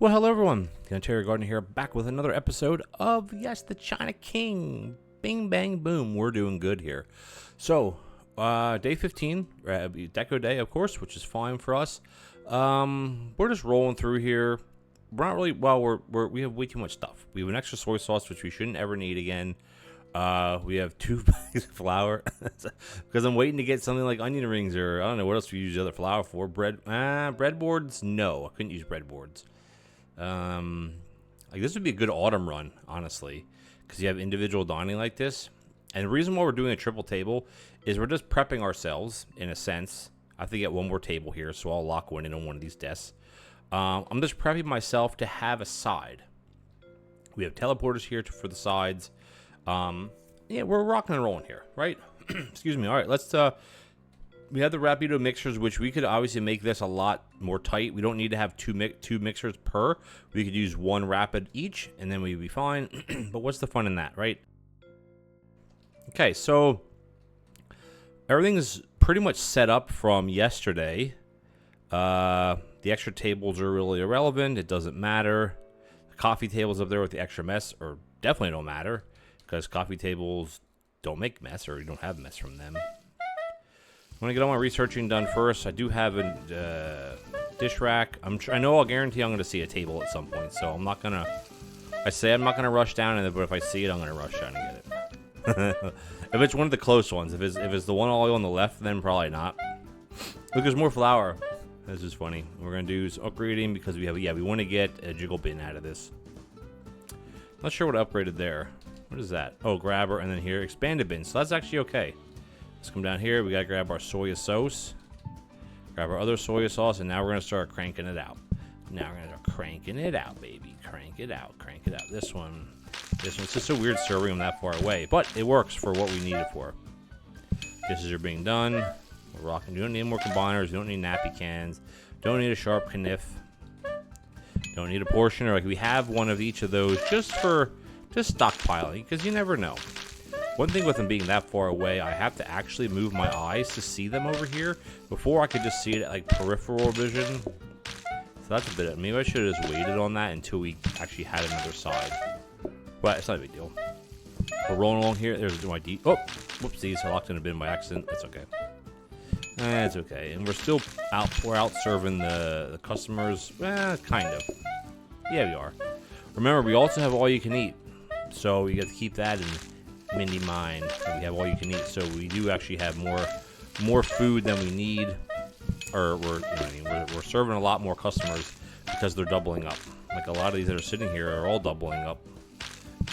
Well, hello everyone. TheOntarioGardener here, back with another episode of, yes, the China King. Bing, bang, boom. We're doing good here. So, day 15, Deco Day, of course, which is fine for us. We're just rolling through here. We're not really, well, we have way too much stuff. We have an extra soy sauce, which we shouldn't ever need again. We have 2 bags of flour because I'm waiting to get something like onion rings, or I don't know what else we use the other flour for. Breadboards? No, I couldn't use breadboards. Like this would be a good autumn run, honestly, because you have individual dining like this. And the reason why we're doing a triple table is we're just prepping ourselves, in a sense. I have to get one more table here, so I'll lock one in on one of these desks. I'm just prepping myself to have a side. We have teleporters here for the sides. Yeah, we're rocking and rolling here, right? Excuse me. All right, let's, we have the Rapido mixers, which we could obviously make this a lot more tight. We don't need to have two mixers per. We could use one Rapid each, and then we'd be fine. But what's the fun in that, right? Okay, so everything is pretty much set up from yesterday. The extra tables are really irrelevant. It doesn't matter. The coffee tables up there with the extra mess or definitely don't matter, because coffee tables don't make mess, or you don't have mess from them. I'm going to get all my researching done first. I do have a dish rack. I know I'll guarantee I'm going to see a table at some point, so I'm not going to... I'm not going to rush down, but if I see it, I'm going to rush down and get it. If it's one of the close ones. If it's the one all the way on the left, then probably not. Look, there's more flour. This is funny. We're going to do is upgrading because we want to get a jiggle bin out of this. Not sure what upgraded there. What is that? Oh, grabber, and then here, expanded bin. So that's actually okay. Let's come down here. We got to grab our soya sauce. Grab our other soya sauce, and now we're going to start cranking it out. Now we're going to start cranking it out, baby. Crank it out. Crank it out. This one. It's just so weird serving them that far away, but it works for what we need it for. Dishes are being done. We're rocking. You don't need more combiners. You don't need nappy cans. Don't need a sharp kniff. Don't need a portioner. Like, we have one of each of those just stockpiling, because you never know. One thing with them being that far away, I have to actually move my eyes to see them over here. Before, I could just see it at, like, peripheral vision. So that's a bit... Maybe I should have just waited on that until we actually had another side. But it's not a big deal. We're rolling along here. There's my D... Oh! Whoopsies. I locked in a bin by accident. That's okay. It's okay. And we're still out... We're out serving the customers. Kind of. Yeah, we are. Remember, we also have all you can eat. So you got to keep that in... Mindy mind. We have all you can eat, so we do actually have more food than we need, or we're serving a lot more customers because they're doubling up. Like, a lot of these that are sitting here are all doubling up,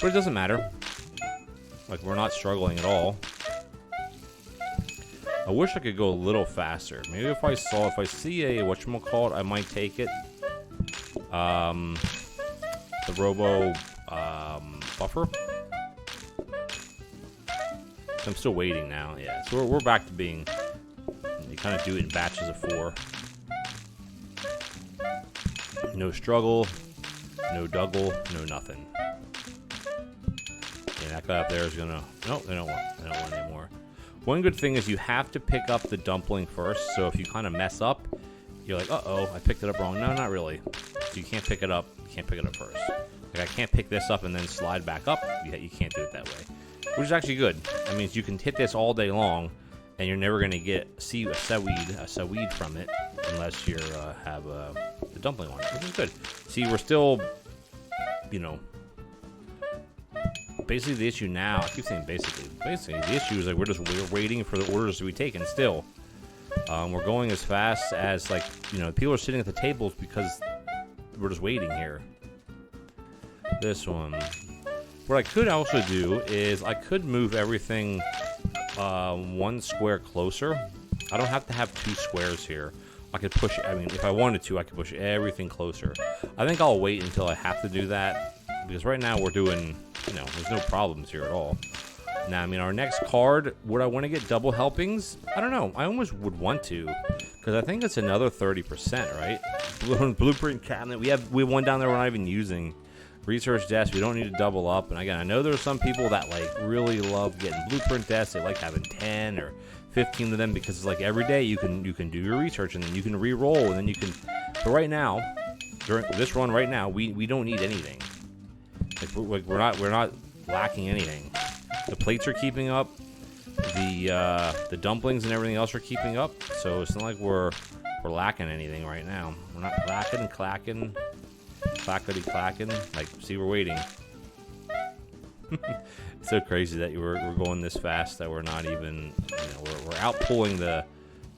but it doesn't matter. Like, we're not struggling at all. I wish I could go a little faster. Maybe if I see a whatchamacallit, I might take it. The Robo buffer. I'm still waiting now. Yeah, so we're back to being... You kind of do it in batches of 4. No struggle, no double, no nothing. And that guy up there is gonna... Nope, they don't want anymore. One good thing is you have to pick up the dumpling first. So if you kind of mess up, you're like, uh-oh, I picked it up wrong. No, not really. So you can't pick it up. You can't pick it up first. Like, I can't pick this up and then slide back up. You can't do it that way. Which is actually good. That means you can hit this all day long, and you're never going to see a seaweed from it unless you have the dumpling on it, which is good. See, we're still, basically the issue now. I keep saying basically the issue is like we're waiting for the orders to be taken. Still, we're going as fast as people are sitting at the tables because we're just waiting here. This one. What I could also do is I could move everything 1 square closer. I don't have to have 2 squares here. I could push, if I wanted to, I could push everything closer. I think I'll wait until I have to do that, because right now we're doing, there's no problems here at all. Now, our next card, would I want to get double helpings? I don't know. I almost would want to, because I think it's another 30%, right? Blueprint cabinet. We have one down there we're not even using. Research desk, we don't need to double up. And again, I know there's some people that really love getting blueprint desks. They like having 10 or 15 of them because it's like every day you can do your research and then you can re-roll and then you can. But right now, during this run right now, we don't need anything. Like we're not lacking anything. The plates are keeping up. The dumplings and everything else are keeping up. So it's not like we're lacking anything right now. We're not clacking and clacking, clackety clacking. Like, see, we're waiting. It's so crazy that we're going this fast that we're not even, you know, we're out pulling the.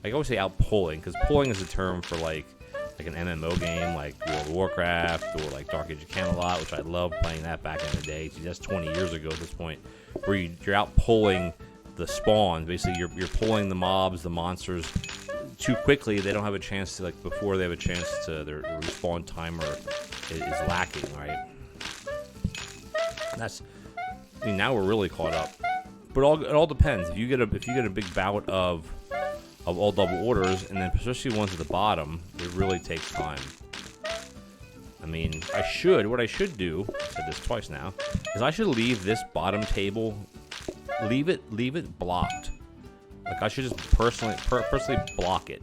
I always say out pulling because pulling is a term for like an MMO game like World of Warcraft or like Dark Age of Camelot, which I loved playing that back in the day. See, that's 20 years ago at this point, where you're out pulling the spawn. Basically, you're pulling the mobs, the monsters too quickly. They don't have a chance to, like, before they have a chance to, their respawn timer is lacking, right? That's, I mean, now we're really caught up. But it all depends. If you get a big bout of all double orders, and then especially ones at the bottom, it really takes time. I mean, what I should do, I said this twice now, is I should leave this bottom table, leave it blocked. Like, I should just personally block it.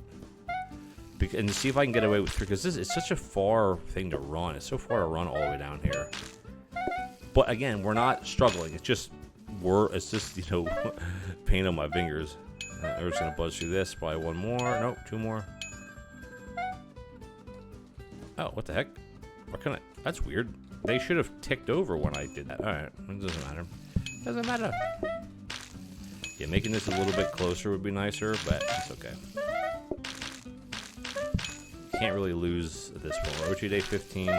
And see if I can get away with it, because it's such a far thing to run. It's so far to run all the way down here. But again, we're not struggling. It's just, you know, pain on my fingers. We're just gonna buzz through this. Probably one more. Nope, two more. Oh, what the heck? What can I? That's weird. They should have ticked over when I did that. All right, it doesn't matter. Doesn't matter. Yeah, making this a little bit closer would be nicer, but it's okay. Can't really lose this one. OT day 15.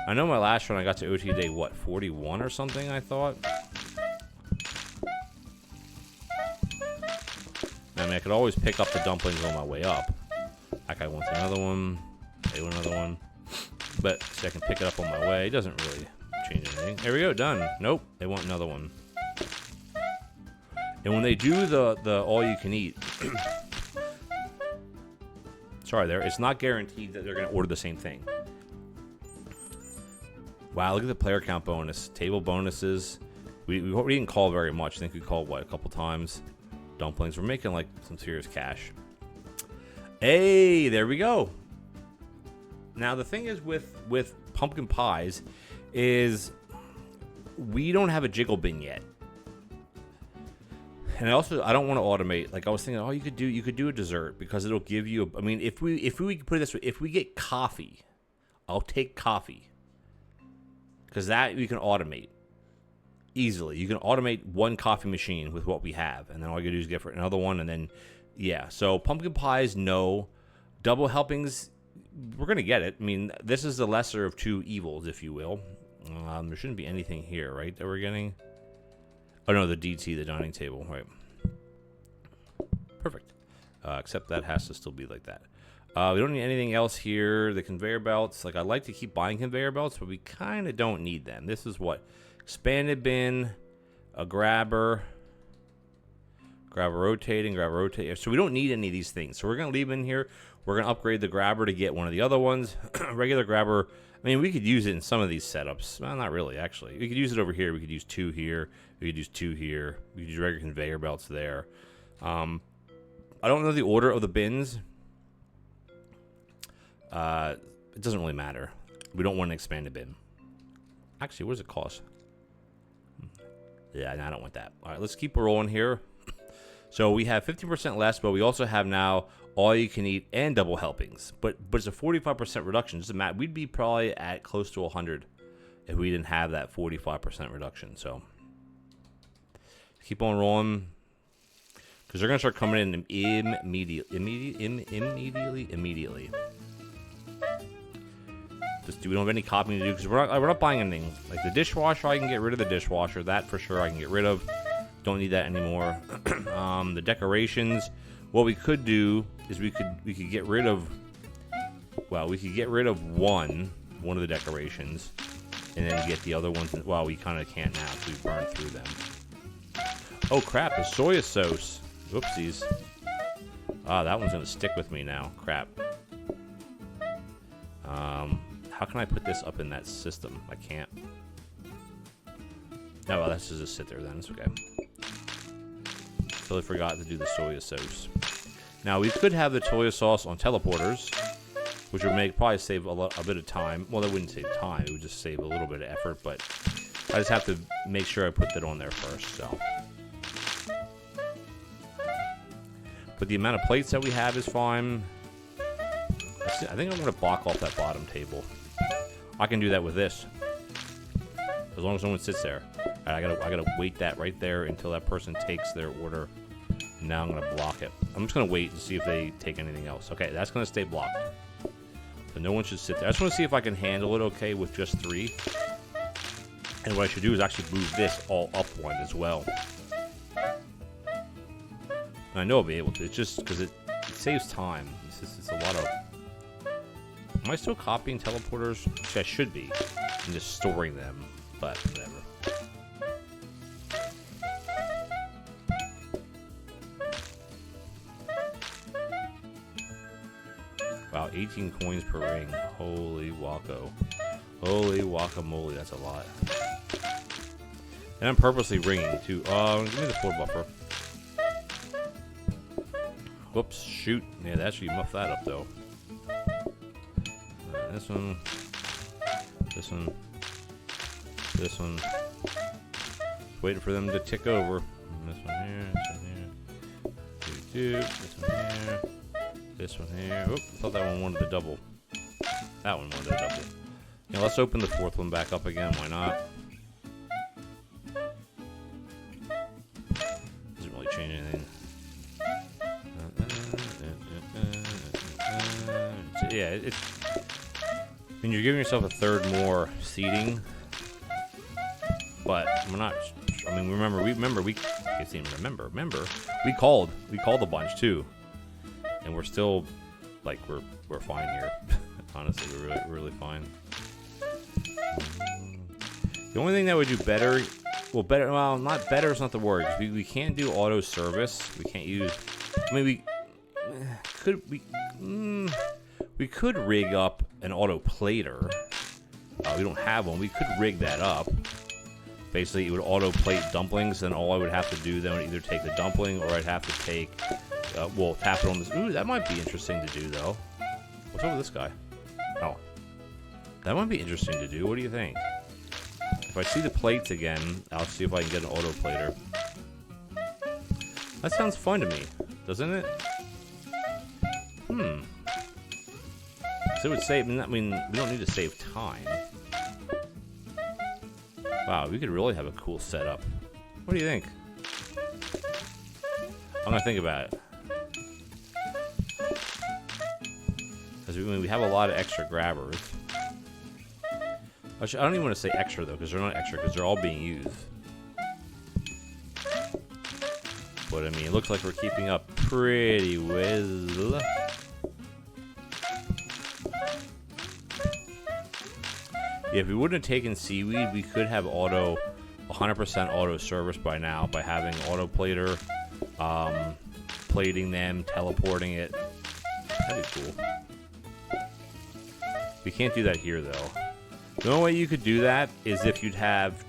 I know my last run I got to OT day, what, 41 or something, I thought? I mean, I could always pick up the dumplings on my way up. That guy wants another one. They want another one. But, see, I can pick it up on my way. It doesn't really change anything. There we go, done. Nope, they want another one. And when they do the all-you-can-eat... Sorry there, it's not guaranteed that they're going to order the same thing. Wow, look at the player count bonus. Table bonuses. We didn't call very much. I think we called, what, a couple times. Dumplings. We're making, like, some serious cash. Hey, there we go. Now, the thing is with pumpkin pies is we don't have a jiggle bin yet. And I don't want to automate. Like, I was thinking, oh, you could do a dessert because it'll give you. I mean, if we put it this way, if we get coffee, I'll take coffee because that we can automate easily. You can automate one coffee machine with what we have, and then all you gotta do is get for another one, and then yeah. So pumpkin pies, no. Double helpings, we're gonna get it. I mean, this is the lesser of two evils, if you will. There shouldn't be anything here, right? That we're getting. Oh, no, the DT, the dining table, right. Perfect. Except that has to still be like that. We don't need anything else here. The conveyor belts, like, I like to keep buying conveyor belts, but we kind of don't need them. This is what? Expanded bin, a grabber rotating. So we don't need any of these things. So we're going to leave in here. We're going to upgrade the grabber to get one of the other ones. Regular grabber, I mean, we could use it in some of these setups. Well, not really, actually. We could use it over here. We could use two here. We could use two here. We could use regular conveyor belts there. I don't know the order of the bins. It doesn't really matter. We don't want an expanded bin. Actually, what does it cost? Yeah, no, I don't want that. All right, let's keep rolling here. So we have 15% less, but we also have now all you can eat and double helpings. But it's a 45% reduction. Doesn't matter. We'd be probably at close to 100 if we didn't have that 45% reduction. So keep on rolling because they're gonna start coming in immediately. We don't have any copying to do because we're not buying anything. Like the dishwasher, I can get rid of the dishwasher. That for sure I can get rid of. Don't need that anymore. The decorations. What we could do is we could get rid of. Well, we could get rid of one of the decorations, and then get the other ones. Well, we kind of can't now because we burned through them. Oh crap! The soy sauce. Whoopsies. Ah, that one's gonna stick with me now. Crap. How can I put this up in that system? I can't. Oh, well, that's just sit there then. It's okay. Totally forgot to do the soy sauce. Now, we could have the soy sauce on teleporters. which would probably save a bit of time. Well, that wouldn't save time. It would just save a little bit of effort, but I just have to make sure I put that on there first. So, but the amount of plates that we have is fine. I think I'm going to block off that bottom table. I can do that with this, as long as someone sits there. I gotta wait that right there until that person takes their order. Now I'm gonna block it. I'm just gonna wait to see if they take anything else. Okay, that's gonna stay blocked. So no one should sit there. I just want to see if I can handle it okay with just 3. And what I should do is actually move this all up one as well. And I know I'll be able to. It's just because it saves time. It's a lot of. Am I still copying teleporters? Which I should be, and just storing them. But whatever. Wow, 18 coins per ring. Holy wacko. Holy guacamole, that's a lot. And I'm purposely ringing too. Give me the floor buffer. Whoops, shoot. Yeah, that actually muffed that up though. This one. This one. This one. Waiting for them to tick over. This one here. This one here. This one here. This one here. Oop, I thought that one wanted to double. That one wanted to double. Now let's open the 4th one back up again. Why not? Doesn't really change anything. Yeah, it's. I mean, you're giving yourself a 3rd more seating, but we're not. I mean, remember we can't even remember. We called a bunch too. And we're still, like, we're fine here. Honestly, we're really fine. The only thing that would do better, well, not better is not the word. We can't do auto service. We can't use. I mean, we could rig up an auto plater. We don't have one. We could rig that up. Basically, it would auto plate dumplings, and all I would have to do then would either take the dumpling or I'd have to take. We'll tap it on this. Ooh, that might be interesting to do, though. What's up with this guy? Oh. That might be interesting to do. What do you think? If I see the plates again, I'll see if I can get an auto plater. That sounds fun to me, doesn't it? So it would save. I mean, we don't need to save time. Wow, we could really have a cool setup. What do you think? I'm gonna think about it. Because we have a lot of extra grabbers. I don't even want to say extra though, because they're not extra, because they're all being used. But I mean, it looks like we're keeping up pretty well. Yeah, if we wouldn't have taken seaweed, we could have 100% auto service by now by having auto plater, plating them, teleporting it. That'd be cool. We can't do that here though. The only way you could do that is if you'd have,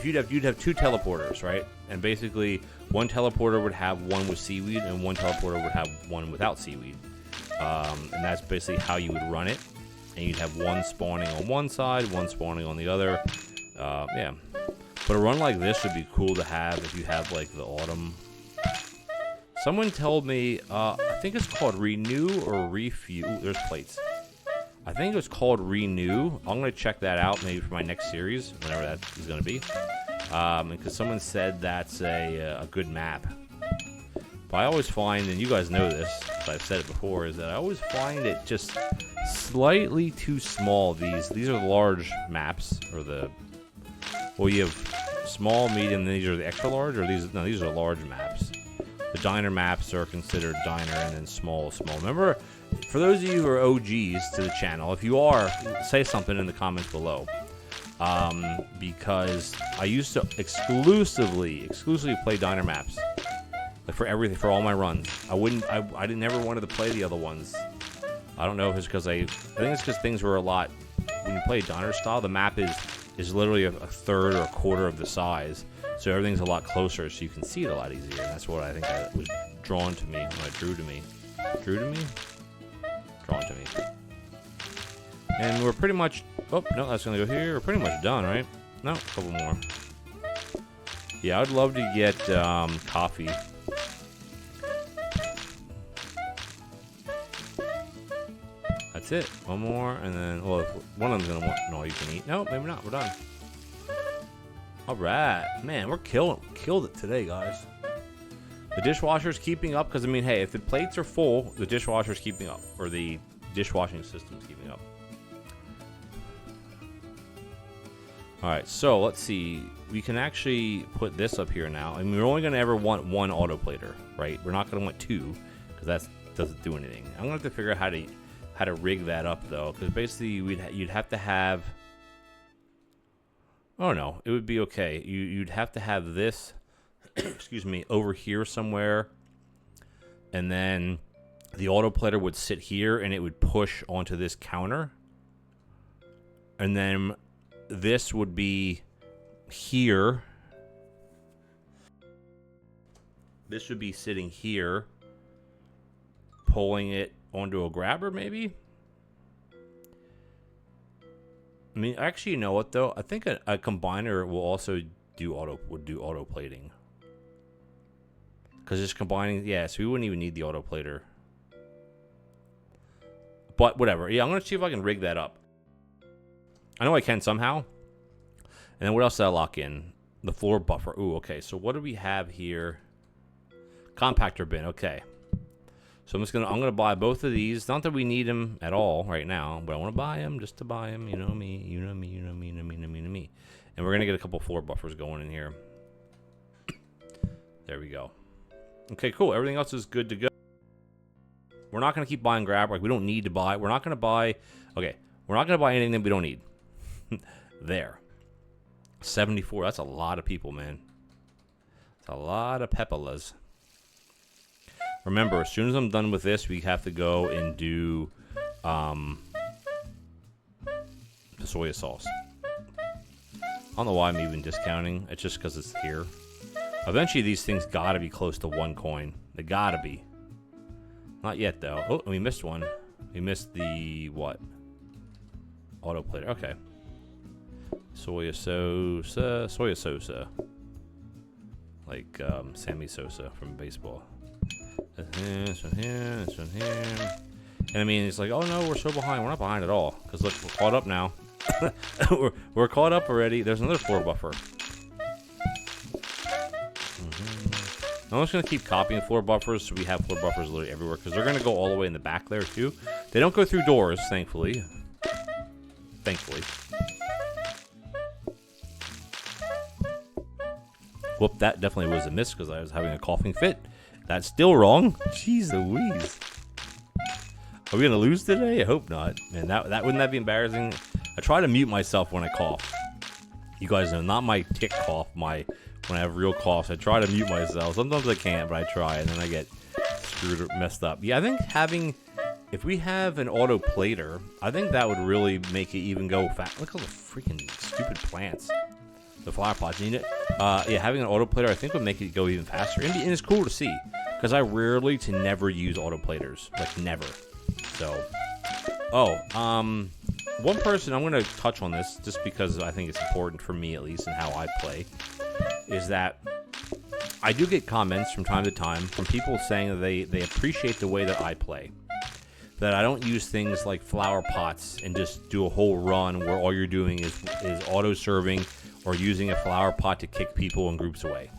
you'd have 2 teleporters, right? And basically, one teleporter would have one with seaweed, and one teleporter would have one without seaweed. And that's basically how you would run it. And you'd have one spawning on one side, one spawning on the other. Yeah. But a run like this would be cool to have if you have, like, the autumn. Someone told me, I think it's called Renew or Refuel. Ooh, there's plates. I think it was called Renew. I'm going to check that out maybe for my next series, whenever that is going to be. Because someone said that's a good map. But I always find, and you guys know this, I've said it before, is that I always find it just slightly too small. These are the large maps, or you have small, medium, and these are the extra large, or these are large maps. The diner maps are considered diner, and then small. Remember, for those of you who are OGs to the channel, if you are, say something in the comments below. Because I used to exclusively play diner maps. Like for everything, for all my runs. I didn't ever wanted to play the other ones. I don't know if it's because I think it's because things were a lot, when you play diner style, the map is literally a third or a quarter of the size. So everything's a lot closer, so you can see it a lot easier. And that's what I think was drawn to me when it drew to me. Drew to me? drawn to me. And we're pretty much... Oh, no, that's going to go here. We're pretty much done, right? No, a couple more. Yeah, I'd love to get coffee. That's it. One more, and then... Well, one of them's going to want... No, you can eat. No, maybe not. We're done. All right. Man, we're killed it today, guys. The dishwasher's keeping up because, I mean, hey, if the plates are full, the dishwasher's keeping up. Or the dishwashing system's keeping up. Alright, so let's see. We can actually put this up here now. I mean, we're only going to ever want one autoplater, right? We're not going to want two because that doesn't do anything. I'm going to have to figure out how to rig that up, though, because basically you'd have to have... Oh, no. It would be okay. You'd have to have this... excuse me, over here somewhere, and then the autoplater would sit here and it would push onto this counter, and then this would be here. This would be sitting here, pulling it onto a grabber, maybe. I mean, actually, you know what though? I think a combiner will also do auto plating. Because just combining, yeah, so we wouldn't even need the autoplater. But whatever. Yeah, I'm going to see if I can rig that up. I know I can somehow. And then what else did I lock in? The floor buffer. Ooh, okay. So what do we have here? Compactor bin. Okay. So I'm gonna buy both of these. Not that we need them at all right now, but I want to buy them just to buy them. You know me. You know me. You know me. You know me. You know me. You know me. And we're gonna get a couple floor buffers going in here. There we go. Okay, cool. Everything else is good to go. We're not going to keep buying grab. Like, we don't need to buy. We're not going to buy... Okay, we're not going to buy anything that we don't need. There. 74. That's a lot of people, man. That's a lot of pepelas. Remember, as soon as I'm done with this, we have to go and do the soy sauce. I don't know why I'm even discounting. It's just because it's here. Eventually, these things gotta be close to 1 coin. They gotta be. Not yet, though. Oh, we missed one. We missed the, what? Autoplater. Okay. Soya Sosa. Like, Sammy Sosa from baseball. This one here, this one here. And I mean, it's like, oh no, we're so behind. We're not behind at all. Because look, we're caught up now. we're caught up already. There's another floor buffer. I'm just going to keep copying floor buffers so we have floor buffers literally everywhere, because they're going to go all the way in the back there too. They don't go through doors, thankfully. Whoop, that definitely was a miss because I was having a coughing fit. That's still wrong. Jeez Louise. Are we going to lose today? I hope not. Man, wouldn't that be embarrassing? I try to mute myself when I cough. You guys know, not my tick cough, when I have real coughs, I try to mute myself. Sometimes I can't, but I try, and then I get screwed or messed up. Yeah, I think if we have an auto plater, I think that would really make it even go fast. Look at all the freaking stupid plants. The flower pots. Yeah, having an auto plater, I think would make it go even faster. And it's cool to see, because I rarely to never use auto platers. Like, never. So, one person, I'm going to touch on this, just because I think it's important for me, at least, in how I play, is that I do get comments from time to time from people saying that they appreciate the way that I play. That I don't use things like flower pots and just do a whole run where all you're doing is auto-serving or using a flower pot to kick people in groups away.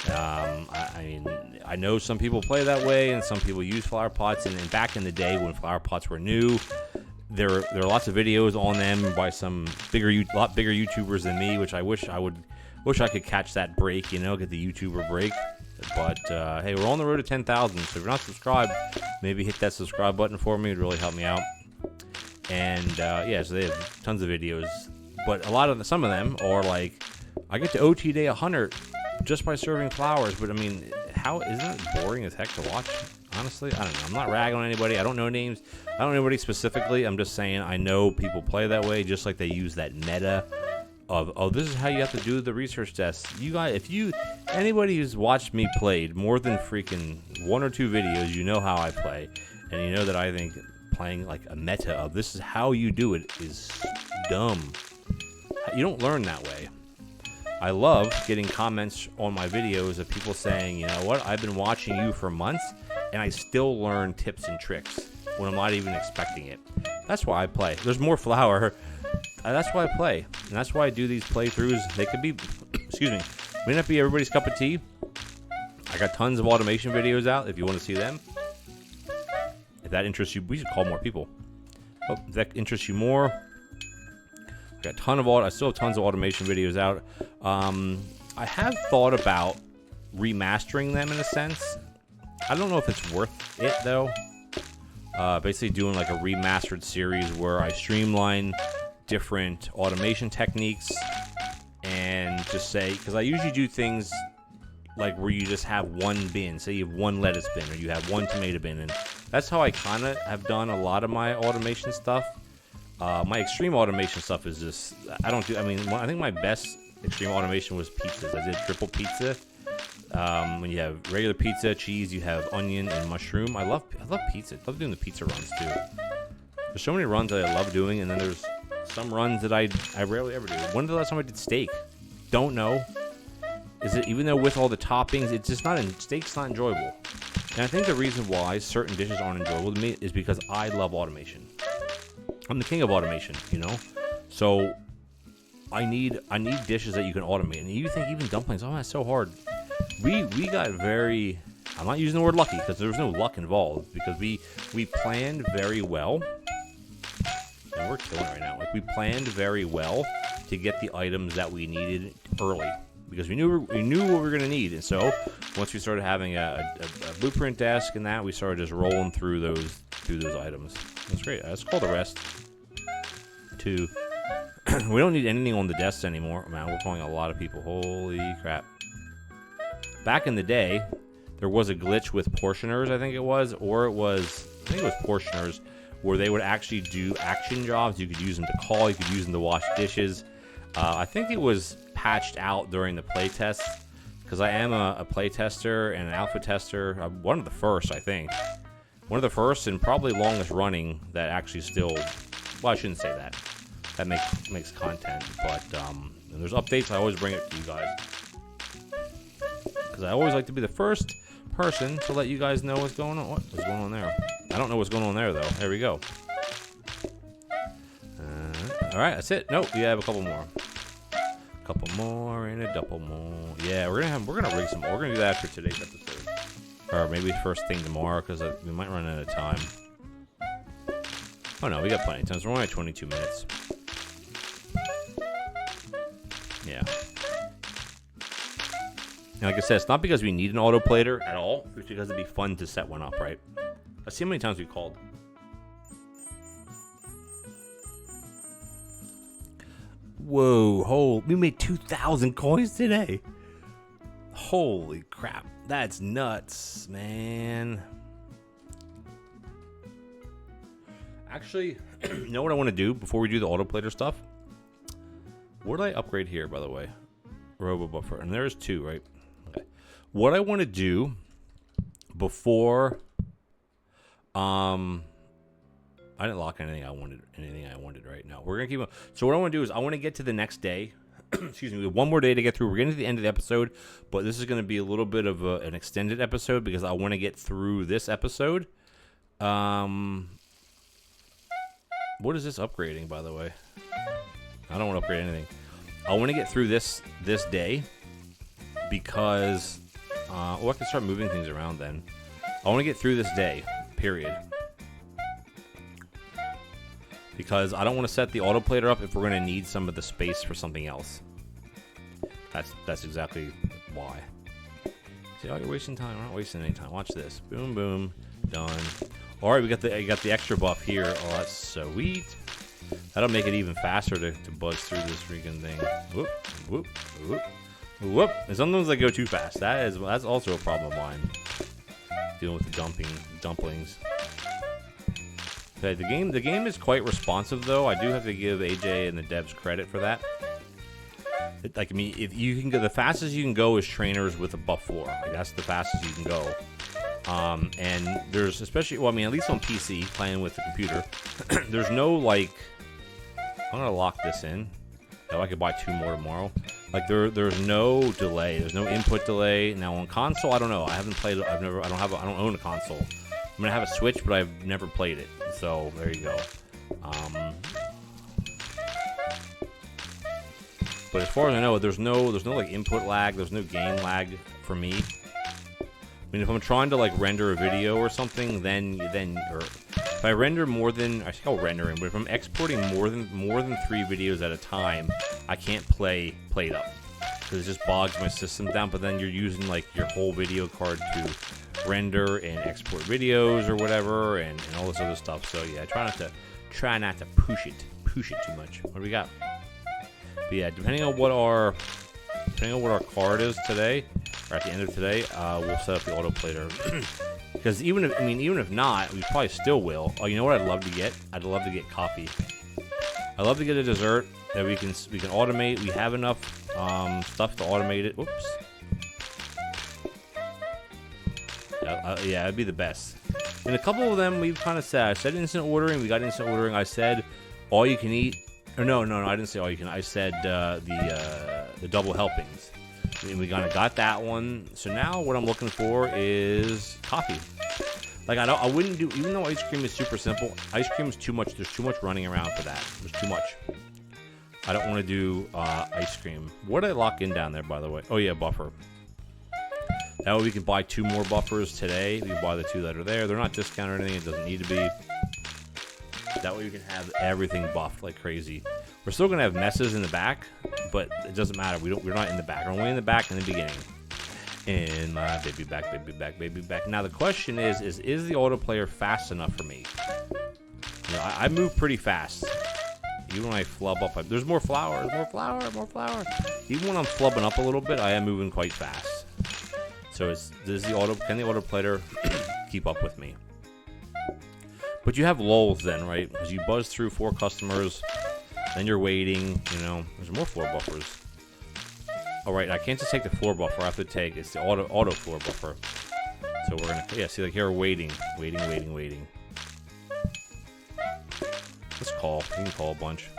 I mean, I know some people play that way and some people use flower pots, and back in the day when flower pots were new, there are lots of videos on them by some lot bigger YouTubers than me, which I wish I could catch that break, get the YouTuber break. But, hey, we're on the road to 10,000, so if you're not subscribed, maybe hit that subscribe button for me. It would really help me out. And, yeah, so they have tons of videos. But some of them are like, I get to OT day 100 just by serving flowers. But, I mean, isn't it boring as heck to watch? Honestly, I don't know. I'm not ragging on anybody. I don't know names. I don't know anybody specifically. I'm just saying I know people play that way, just like they use that meta of this is how you have to do the research tests. You guys, anybody who's watched me played more than freaking 1 or 2 videos, you know how I play, and you know that I think playing like a meta of this is how you do it is dumb. You don't learn that way. I love getting comments on my videos of people saying, you know what, I've been watching you for months and I still learn tips and tricks when I'm not even expecting it. That's why I play. There's more flour. That's why I play. And that's why I do these playthroughs. They could be, excuse me, may not be everybody's cup of tea. I got tons of automation videos out if you want to see them. If that interests you, we should call more people. Oh, if that interests you more, I got a ton of I still have tons of automation videos out. I have thought about remastering them in a sense. I don't know if it's worth it though. Basically doing like a remastered series where I streamline different automation techniques and just say, because I usually do things like where you just have one bin. Say you have one lettuce bin or you have one tomato bin, and that's how I kind of have done a lot of my automation stuff. My extreme automation stuff is just, I think my best extreme automation was pizzas. I did triple pizza. When you have regular pizza, cheese, you have onion and mushroom. I love pizza. I love doing the pizza runs too. There's so many runs that I love doing, and then there's some runs that I rarely ever do. When was the last time I did steak? Don't know. Is it, even though with all the toppings, it's just not, steak's not enjoyable. And I think the reason why certain dishes aren't enjoyable to me is because I love automation. I'm the king of automation, you know? So I need dishes that you can automate. And you think even dumplings, oh, that's so hard. We got very, I'm not using the word lucky because there was no luck involved, because we planned very well. And we're killing it right now. Like, we planned very well to get the items that we needed early, because we knew what we were going to need. And so once we started having a blueprint desk and that, we started just rolling through those items. That's great. Let's call the rest to we don't need anything on the desks anymore. Man, we're calling a lot of people. Holy crap. Back in the day, there was a glitch with portioners, I think it was, portioners, where they would actually do action jobs. You could use them to call, you could use them to wash dishes. I think it was patched out during the playtest, because I am a playtester and an alpha tester. One of the first, I think. One of the first and probably longest running that actually still, well, I shouldn't say that. That makes content, but when there's updates, I always bring it to you guys, because I always like to be the first person to let you guys know what's going on. What is going on there? I don't know what's going on there, though. There we go. All right, that's it. Nope, we have a couple more. A couple more and a double more. Yeah, we're gonna rig some more. We're gonna do that after today's episode, or maybe first thing tomorrow, because we might run out of time. Oh no, we got plenty of time. So we're only at 22 minutes. Yeah. And like I said, it's not because we need an autoplater at all. It's because it'd be fun to set one up, right? Let's see how many times we called. Whoa, we made 2,000 coins today. Holy crap. That's nuts, man. Actually, you know what I want to do before we do the autoplater stuff? What did I upgrade here, by the way? Robo buffer. And there's 2, right? Okay. What I want to do before... I didn't lock anything I wanted right now. We're going to keep on. So what I want to do is I want to get to the next day. Excuse me. We have one more day to get through. We're getting to the end of the episode, but this is going to be a little bit of an extended episode because I want to get through this episode. What is this upgrading, by the way? I don't want to upgrade anything. I want to get through this day because... I can start moving things around then. I want to get through this day, period. Because I don't want to set the autoplater up if we're going to need some of the space for something else. That's exactly why. See, oh, you're wasting time. We're not wasting any time. Watch this. Boom, boom. Done. All right, we got the extra buff here. Oh, that's sweet. That'll make it even faster to buzz through this freaking thing. Whoop, whoop, whoop, whoop. And sometimes I go too fast. That's also a problem of mine. Dealing with the dumplings. Okay, the game is quite responsive, though. I do have to give AJ and the devs credit for that. If you can go, the fastest you can go is trainers with a buff 4. Like, that's the fastest you can go. And there's especially, well, I mean, at least on PC, playing with the computer, there's no, like, I'm going to lock this in. Oh, I could buy 2 more tomorrow. Like, there's no delay. There's no input delay. Now, on console, I don't know. I haven't played it. I don't own a console. I'm going to have a Switch, but I've never played it. So, there you go. But as far as I know, there's no like input lag. There's no game lag for me. I mean, if I'm trying to like render a video or something, then or if I render more than, I think I'll render in, but if I'm exporting more than 3 videos at a time, I can't play PlateUp because it just bogs my system down. But then you're using like your whole video card to render and export videos or whatever, and all this other stuff. So yeah, try not to push it too much. What do we got? But yeah, depending on what our card is today, or at the end of today, we'll set up the autoplater. Because even if not, we probably still will. Oh, you know what I'd love to get? I'd love to get coffee. I'd love to get a dessert that we can automate. We have enough stuff to automate it. Whoops. Yeah, it'd be the best. And a couple of them we've kind of said. I said instant ordering. We got instant ordering. I said all you can eat. Or no, I didn't say all you can. I said the double helpings. And we kind of got that one. So now what I'm looking for is coffee. Like I wouldn't do, even though ice cream is super simple. Ice cream is too much. There's too much running around for that. There's too much. I don't want to do ice cream. What did I lock in down there, by the way? Oh yeah, buffer. That way we can buy 2 more buffers today. We can buy the 2 that are there. They're not discounted or anything. It doesn't need to be. That way we can have everything buffed like crazy. We're still gonna have messes in the back, but it doesn't matter. We're not in the back. We're only in the back in the beginning. And my baby back. Now the question is the autoplayer fast enough for me? You know, I move pretty fast. Even when I flub up, there's more flour. Even when I'm flubbing up a little bit, I am moving quite fast. So can the autoplater keep up with me? But you have lulls then, right? Because you buzz through 4 customers, then you're waiting, you know. There's more floor buffers. All right, I can't just take the floor buffer. I have to take, it's the auto floor buffer. So we're gonna, yeah, see, like here, waiting. Let's call. We can call a bunch.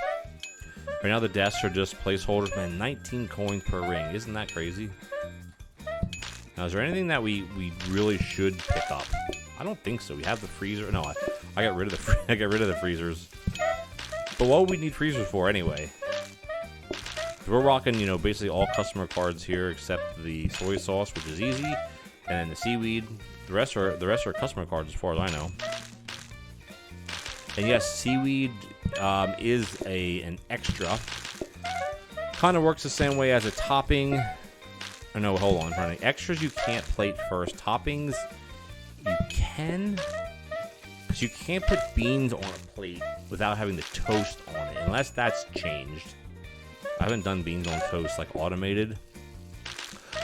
Right now the desks are just placeholders. Man, 19 coins per ring. Isn't that crazy? Now, is there anything that we really should pick up? I don't think so. We have the freezer. No, I got rid of the freezers. But what would we need freezers for anyway? We're rocking, you know, basically all customer cards here except the soy sauce, which is easy, and then the seaweed. The rest are customer cards as far as I know. And yes, seaweed is an extra. Kind of works the same way as a topping. Oh, no, hold on. Running extras you can't plate first. Toppings you can, because you can't put beans on a plate without having the toast on it, unless that's changed. I haven't done beans on toast like automated.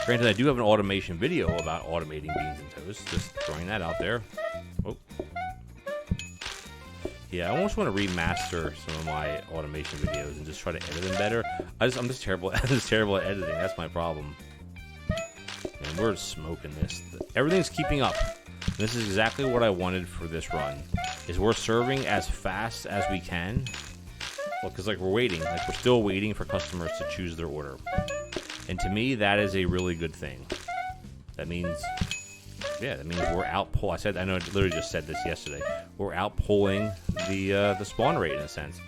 Granted, I do have an automation video about automating beans and toast. Just throwing that out there. Oh. Yeah, I almost want to remaster some of my automation videos and just try to edit them better. I'm just terrible. I'm just terrible at editing. That's my problem. And we're smoking this. Everything's keeping up. This is exactly what I wanted for this run. Is we're serving as fast as we can. Well, because like we're waiting. Like we're still waiting for customers to choose their order. And to me, that is a really good thing. That means, yeah, that means we're outpulling. I know I literally just said this yesterday. We're outpulling the spawn rate in a sense,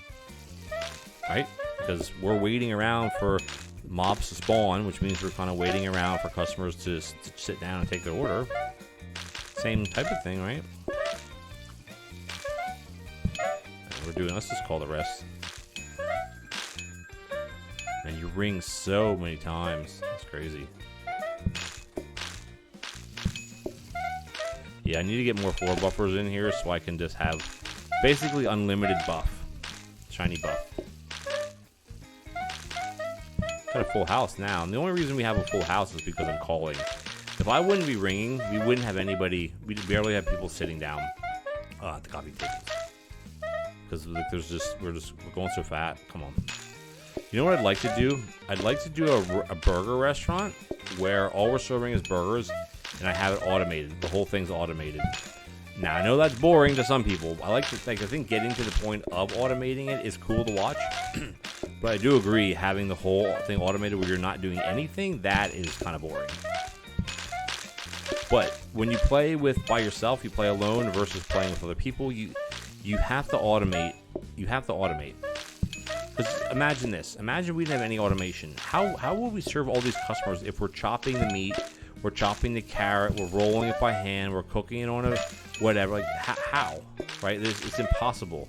right? Because we're waiting around for mobs to spawn, which means we're kind of waiting around for customers to sit down and take their order. Same type of thing, right? Let's just call the rest. And you ring so many times. That's crazy. Yeah, I need to get more floor buffers in here so I can just have basically unlimited buff. Shiny buff. Got a full house now. And the only reason we have a full house is because I'm calling. If I wouldn't be ringing, we wouldn't have anybody. We'd barely have people sitting down at the coffee tables. Because like, we're going so fat. Come on. You know what I'd like to do? I'd like to do a burger restaurant where all we're serving is burgers, and and I have it automated. The whole thing's automated. Now, I know that's boring to some people. I think getting to the point of automating it is cool to watch. But I do agree, having the whole thing automated where you're not doing anything, that is kind of boring. But when you play by yourself, you play alone versus playing with other people, you have to automate. You have to automate. Because imagine this. Imagine we didn't have any automation. How would we serve all these customers if we're chopping the meat, we're chopping the carrot, we're rolling it by hand, we're cooking it on a whatever? Like, how? Right? It's impossible.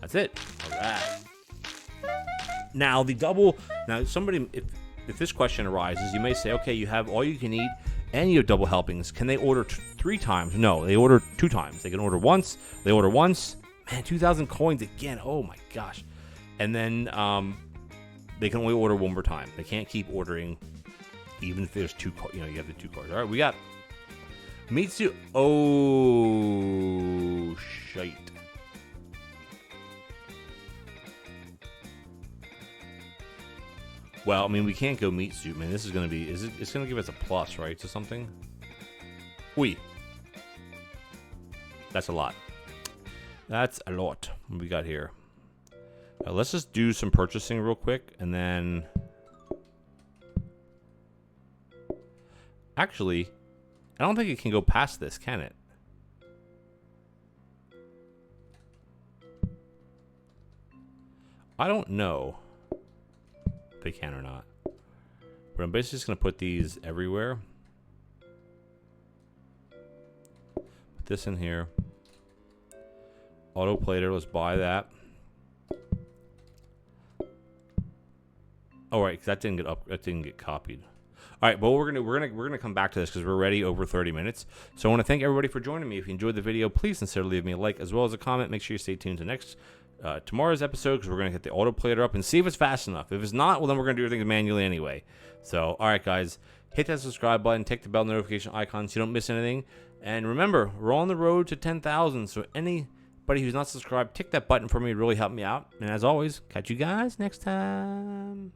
That's it. All right. Now, somebody, if this question arises, you may say, okay, you have all you can eat and you have double helpings. Can they order 3 times? No, they order 2 times. They can order once. They order once. Man, 2,000 coins again. Oh, my gosh. And then they can only order 1 more time. They can't keep ordering, even if there's 2 cards. You have the 2 cards. All right, we got Mitsu. Oh, shite. Well, I mean, we can't go meat soup, man. This is going to be... It's going to give us a plus, right, to something? Oui. That's a lot. That's a lot. What we got here? Let's just do some purchasing real quick, and then... Actually, I don't think it can go past this, can it? I don't know if they can or not. But I'm basically just going to put these everywhere. Put this in here. Auto plater, let's buy that. Oh, right, because that didn't get copied. All right, well, we're gonna come back to this because we're already over 30 minutes. So I want to thank everybody for joining me. If you enjoyed the video, please sincerely leave me a like as well as a comment. Make sure you stay tuned to tomorrow's episode because we're gonna get the auto plater up and see if it's fast enough. If it's not, well, then we're gonna do everything manually anyway. So, all right, guys, hit that subscribe button, tick the bell notification icon so you don't miss anything. And remember, we're on the road to 10,000. So anybody who's not subscribed, tick that button for me. It really helped me out. And as always, catch you guys next time.